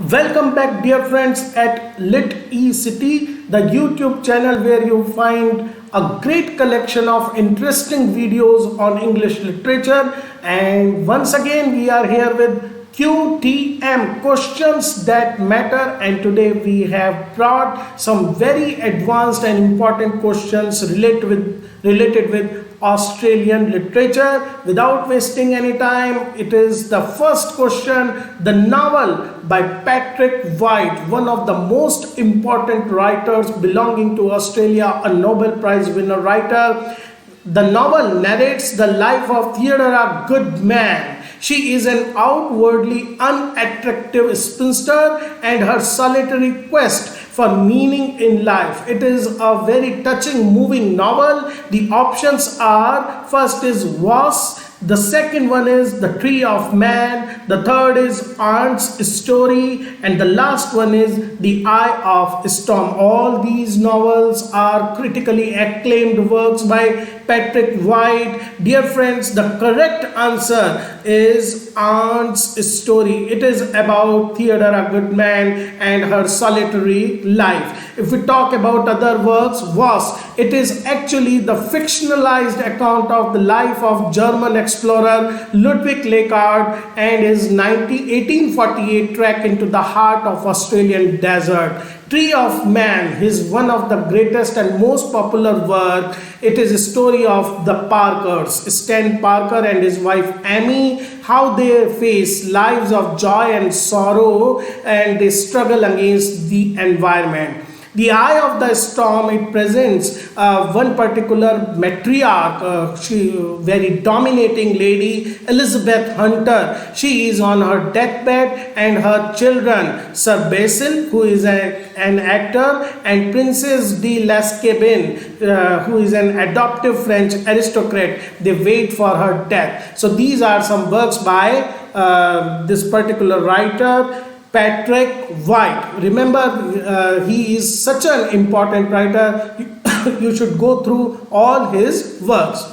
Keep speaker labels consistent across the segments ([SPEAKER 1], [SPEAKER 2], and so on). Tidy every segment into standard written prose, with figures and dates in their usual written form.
[SPEAKER 1] Welcome back, dear friends, at Lit E City, the YouTube channel where you find a great collection of interesting videos on English literature. And once again, we are here with QTM, questions that matter. And today we have brought some very advanced and important questions related with Australian literature. Without wasting any time, it is the first question. The novel by Patrick White, one of the most important writers belonging to Australia, a Nobel Prize winner writer. The novel narrates the life of Theodora Goodman. She is an outwardly unattractive spinster and her solitary quest for meaning in life. It is a very touching, moving novel. The options are: first is Was, the second one is The Tree of Man, the third is Aunt's Story, and the last one is The Eye of Storm. All these novels are critically acclaimed works by Patrick White. Dear friends, the correct answer is Aunt's Story. It is about Theodora Goodman and her solitary life. If we talk about other works, Was, it is actually the fictionalized account of the life of German explorer Ludwig Leckart and his 1848 trek into the heart of Australian desert. Tree of Man is one of the greatest and most popular work. It is a story of the Parkers, Stan Parker and his wife Amy, how they face lives of joy and sorrow and they struggle against the environment. The Eye of the Storm, it presents one particular matriarch, she very dominating lady, Elizabeth Hunter. She is on her deathbed and her children, Sir Basil, who is an actor, and Princess de Lescabin, who is an adoptive French aristocrat. They wait for her death. So these are some works by this particular writer, Patrick White. Remember, he is such an important writer. You should go through all his works.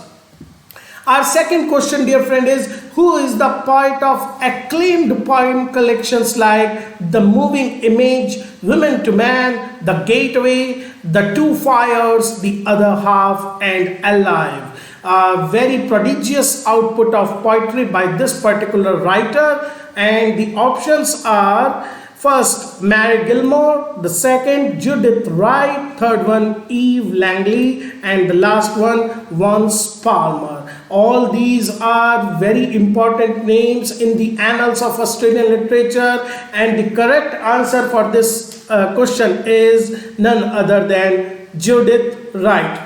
[SPEAKER 1] Our second question, dear friend, is who is the poet of acclaimed poem collections like The Moving Image, Women to Man, The Gateway, The Two Fires, The Other Half, and Alive? A very prodigious output of poetry by this particular writer. And the options are: first, Mary Gilmore; the second, Judith Wright; third one, Eve Langley; and the last one, Vance Palmer. All these are very important names in the annals of Australian literature, and the correct answer for this question is none other than Judith Wright.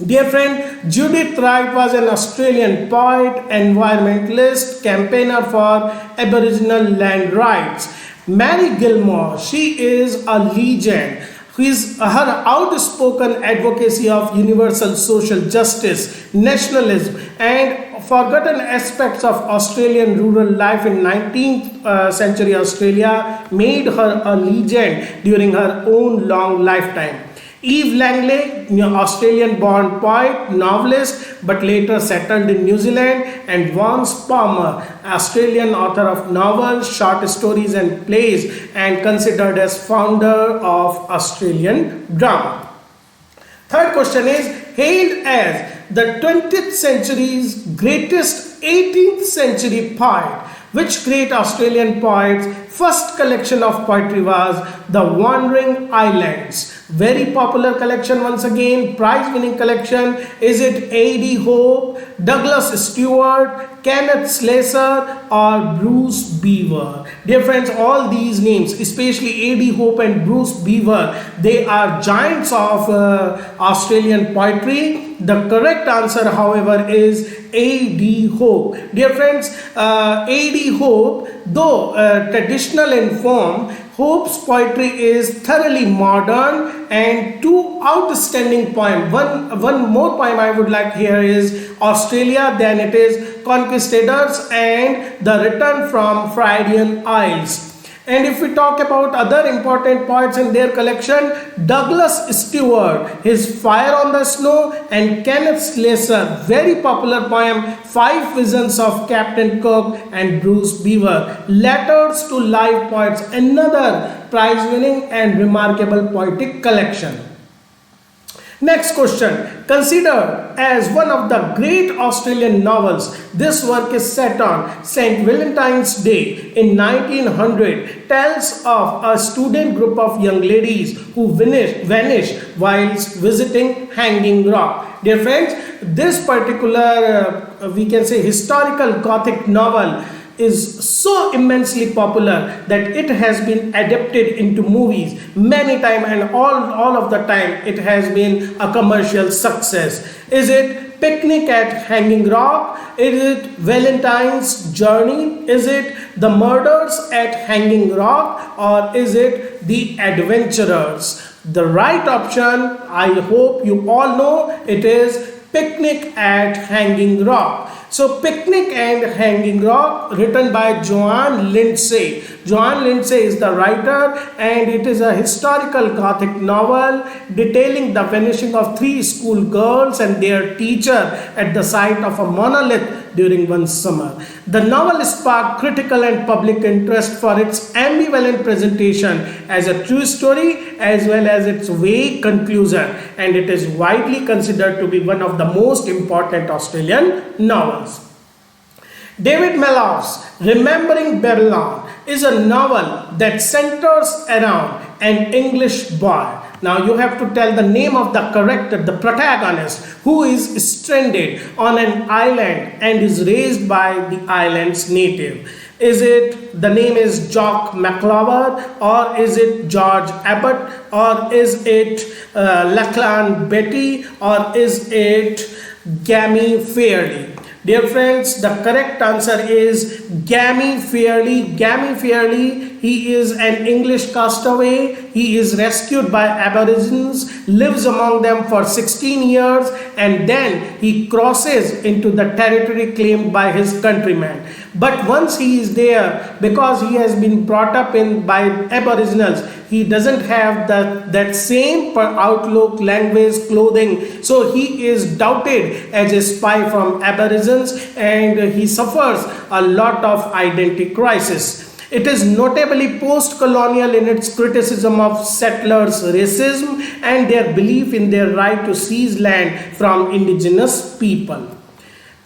[SPEAKER 1] Dear friend, Judith Wright was an Australian poet, environmentalist, campaigner for Aboriginal land rights. Mary Gilmore, she is a legend. Her outspoken advocacy of universal social justice, nationalism, and forgotten aspects of Australian rural life in 19th century Australia made her a legend during her own long lifetime. Eve Langley, Australian-born poet, novelist, but later settled in New Zealand, and Vance Palmer, Australian author of novels, short stories, and plays, and considered as founder of Australian drama. Third question is hailed as the 20th century's greatest 18th century poet. Which great Australian poet's first collection of poetry was The Wandering Islands? Very popular collection, once again, prize-winning collection. Is it A.D. Hope, Douglas Stewart, Kenneth Slasher, or Bruce Beaver? Dear friends, all these names, especially A.D. Hope and Bruce Beaver, they are giants of Australian poetry. The correct answer, however, is A.D. Hope. Dear friends, A.D. Hope, though traditional in form, Hope's poetry is thoroughly modern, and two outstanding poems. One more poem I would like here is Australia, then it is Conquistadors and The Return from Freudian Isles. And if we talk about other important poets in their collection, Douglas Stewart, his Fire on the Snow, and Kenneth Slasher, very popular poem, Five Visions of Captain Cook and Bruce Beaver, Letters to Live Poets, another prize-winning and remarkable poetic collection. Next question. Considered as one of the great Australian novels, this work is set on St. Valentine's Day in 1900, tells of a student group of young ladies who vanish whilst visiting Hanging Rock. Dear friends, this particular, we can say, historical Gothic novel is so immensely popular that it has been adapted into movies many times, and all of the time it has been a commercial success. Is it Picnic at Hanging Rock? Is it Valentine's Journey? Is it The Murders at Hanging Rock? Or is it The Adventurers? The right option, I hope you all know, it is Picnic at Hanging Rock. So Picnic and Hanging Rock, written by Joanne Lindsay. Joanne Lindsay is the writer, and it is a historical Gothic novel detailing the vanishing of three school girls and their teacher at the site of a monolith during one summer. The novel sparked critical and public interest for its ambivalent presentation as a true story as well as its vague conclusion, and it is widely considered to be one of the most important Australian novels. David Malloff's Remembering Babylon is a novel that centers around an English boy. Now you have to tell the name of the character, the protagonist, who is stranded on an island and is raised by the island's native. Is it, the name is Jock McClover, or is it George Abbott, or is it Lachlan Betty, or is it Gammy Fairley? Dear friends, the correct answer is Gammy Fairley. Gammy Fairley, he is an English castaway. He is rescued by Aborigines, lives among them for 16 years, and then he crosses into the territory claimed by his countrymen. But once he is there, because he has been brought up by Aboriginals, he doesn't have that same outlook, language, clothing. So he is doubted as a spy from Aborigines, and he suffers a lot of identity crisis. It is notably post-colonial in its criticism of settlers' racism and their belief in their right to seize land from indigenous people.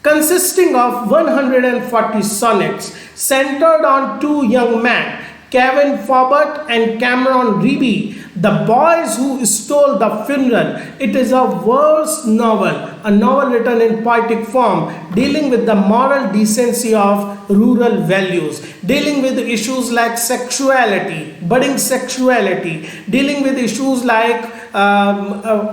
[SPEAKER 1] Consisting of 140 sonnets centered on two young men, Kevin Forbert and Cameron Reeby, the boys who stole the funeral. It is a verse novel, a novel written in poetic form, dealing with the moral decency of rural values, dealing with issues like sexuality, budding sexuality, dealing with issues like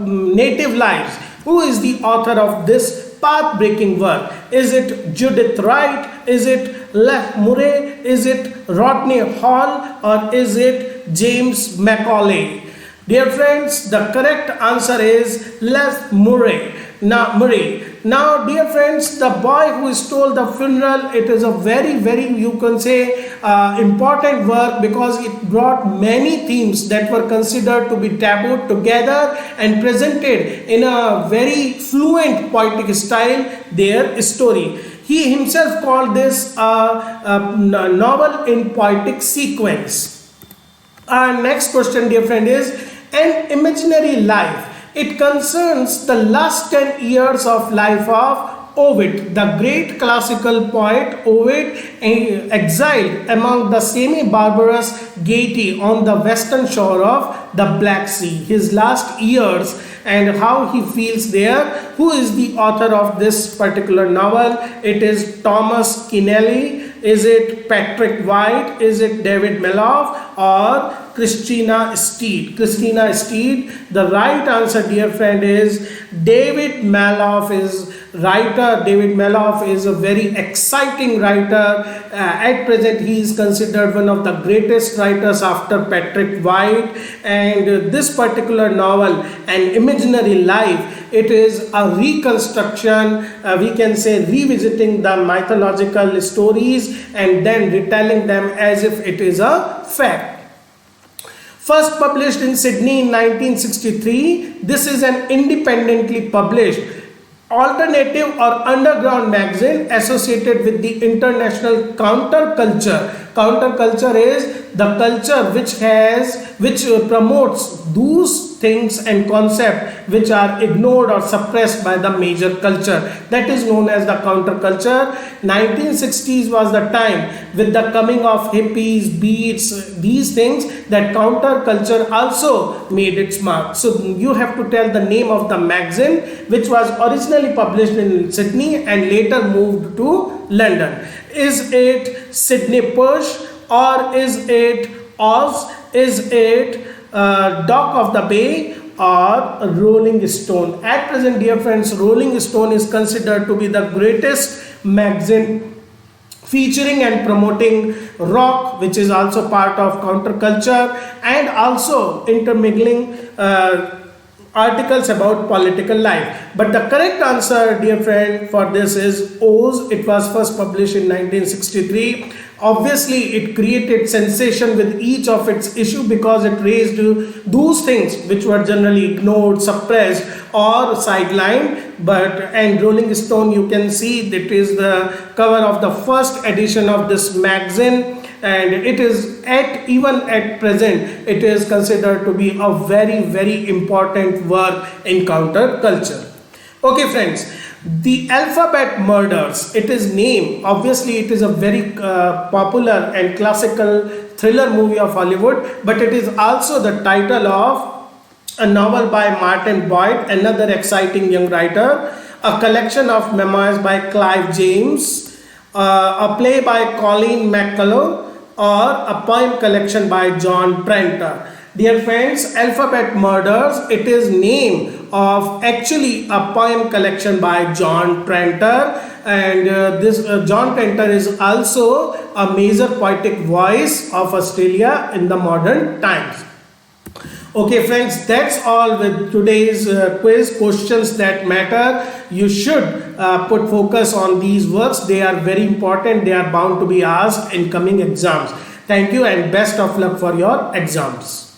[SPEAKER 1] native lives. Who is the author of this path-breaking work? Is it Judith Wright? Is it Leif Murray? Is it Rodney Hall? Or is it James Macaulay? Dear friends, the correct answer is Leif Murray. Now, dear friends, the boy who stole the funeral, it is a very, you can say, important work, because it brought many themes that were considered to be taboo together and presented in a very fluent poetic style their story. He himself called this a novel in poetic sequence. Our next question, dear friend, is An Imaginary Life. It concerns the last 10 years of life of Ovid, the great classical poet. Ovid, exiled among the semi-barbarous Geti on the western shore of the Black Sea, his last years and how he feels there. Who is the author of this particular novel? It is Thomas Keneally. Is it Patrick White? Is it David Malloff or Christina Steed? Christina Steed. The right answer, dear friend, is David Malloff is writer David Meloff is a very exciting writer. At present, he is considered one of the greatest writers after Patrick White. And this particular novel, An Imaginary Life, it is a reconstruction, we can say revisiting the mythological stories and then retelling them as if it is a fact. First published in Sydney in 1963, this is an independently published alternative or underground magazine associated with the international counterculture. Counterculture is the culture which promotes those things and concepts which are ignored or suppressed by the major culture. That is known as the counterculture. 1960s was the time with the coming of hippies, beats, these things, that counterculture also made its mark. So you have to tell the name of the magazine, which was originally published in Sydney and later moved to London. Is it Sydney Push, or is it Oz? Is it Dock of the Bay, or Rolling Stone? At present, dear friends, Rolling Stone is considered to be the greatest magazine featuring and promoting rock, which is also part of counterculture, and also intermingling articles about political life. But the correct answer, dear friend, for this is Oz. It was first published in 1963. Obviously, it created sensation with each of its issue because it raised those things which were generally ignored, suppressed, or sidelined. And Rolling Stone, you can see that is the cover of the first edition of this magazine. And it is even at present, it is considered to be a very, very important work in counterculture. Okay, friends, The Alphabet Murders, it is named, obviously it is a very popular and classical thriller movie of Hollywood, but it is also the title of a novel by Martin Boyd, another exciting young writer, a collection of memoirs by Clive James, a play by Colleen McCullough, or a poem collection by John Prenter. Dear friends, Alphabet Murders, it is name of actually a poem collection by John Prenter, and this John Prenter is also a major poetic voice of Australia in the modern times. Okay friends, that's all with today's quiz. Questions that matter. You should put focus on these works. They are very important. They are bound to be asked in coming exams. Thank you and best of luck for your exams.